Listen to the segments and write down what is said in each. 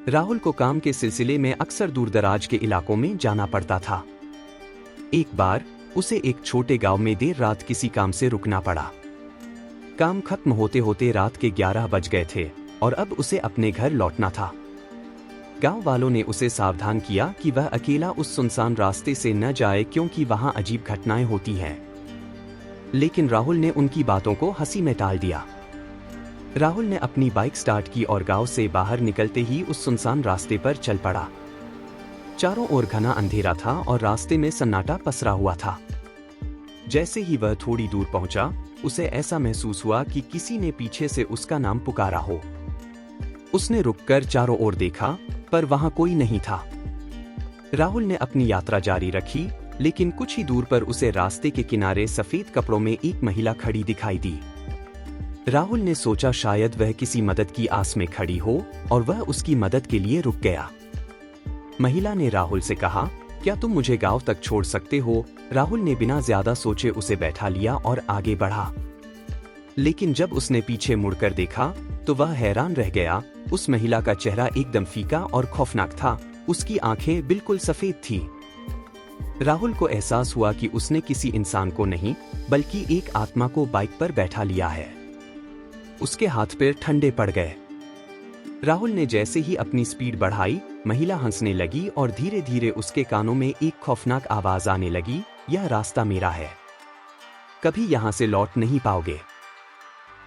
राहुल को काम के सिलसिले में अक्सर दूरदराज के इलाकों में जाना पड़ता था। एक बार उसे एक छोटे गांव में देर रात किसी काम से रुकना पड़ा। काम खत्म होते होते रात के 11 बज गए थे और अब उसे अपने घर लौटना था। गांव वालों ने उसे सावधान किया कि वह अकेला उस सुनसान रास्ते से न जाए क्योंकि वहां अजीब घटनाएं होती हैं। लेकिन राहुल ने उनकी बातों को हंसी में टाल दिया। राहुल ने अपनी बाइक स्टार्ट की और गांव से बाहर निकलते ही उस सुनसान रास्ते पर चल पड़ा। चारों ओर घना अंधेरा था और रास्ते में सन्नाटा पसरा हुआ था। जैसे ही वह थोड़ी दूर पहुंचा, उसे ऐसा महसूस हुआ कि किसी ने पीछे से उसका नाम पुकारा हो। उसने रुककर चारों ओर देखा, पर वहां कोई नहीं था। राहुल ने अपनी यात्रा जारी रखी, लेकिन कुछ ही दूर पर उसे रास्ते के किनारे सफेद कपड़ों में एक महिला खड़ी दिखाई दी। राहुल ने सोचा शायद वह किसी मदद की आस में खड़ी हो और वह उसकी मदद के लिए रुक गया। महिला ने राहुल से कहा, क्या तुम मुझे गांव तक छोड़ सकते हो? राहुल ने बिना ज्यादा सोचे उसे बैठा लिया और आगे बढ़ा। लेकिन जब उसने पीछे मुड़कर देखा तो वह हैरान रह गया। उस महिला का चेहरा एकदम फीका और खौफनाक था। उसकी आंखें बिल्कुल सफेद थी। राहुल को एहसास हुआ कि उसने किसी इंसान को नहीं बल्कि एक आत्मा को बाइक पर बैठा लिया है। उसके हाथ पैर ठंडे पड़ गए। राहुल ने जैसे ही अपनी स्पीड बढ़ाई, महिला हंसने लगी और धीरे धीरे उसके कानों में एक खौफनाक आवाज आने लगी, यह रास्ता मेरा है, कभी यहां से लौट नहीं पाओगे।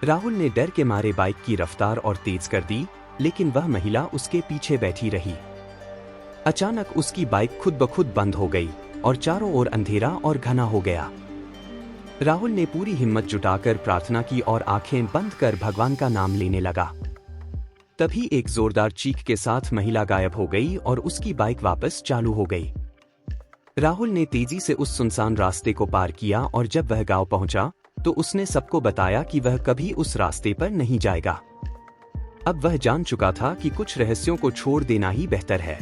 राहुल ने डर के मारे बाइक की रफ्तार और तेज कर दी, लेकिन वह महिला उसके पीछे बैठी रही। अचानक उसकी बाइक खुद ब खुद बंद हो गई और चारों ओर अंधेरा और घना हो गया। राहुल ने पूरी हिम्मत जुटाकर प्रार्थना की और आंखें बंद कर भगवान का नाम लेने लगा। तभी एक जोरदार चीख के साथ महिला गायब हो गई और उसकी बाइक वापस चालू हो गई। राहुल ने तेजी से उस सुनसान रास्ते को पार किया और जब वह गांव पहुंचा तो उसने सबको बताया कि वह कभी उस रास्ते पर नहीं जाएगा। अब वह जान चुका था कि कुछ रहस्यों को छोड़ देना ही बेहतर है।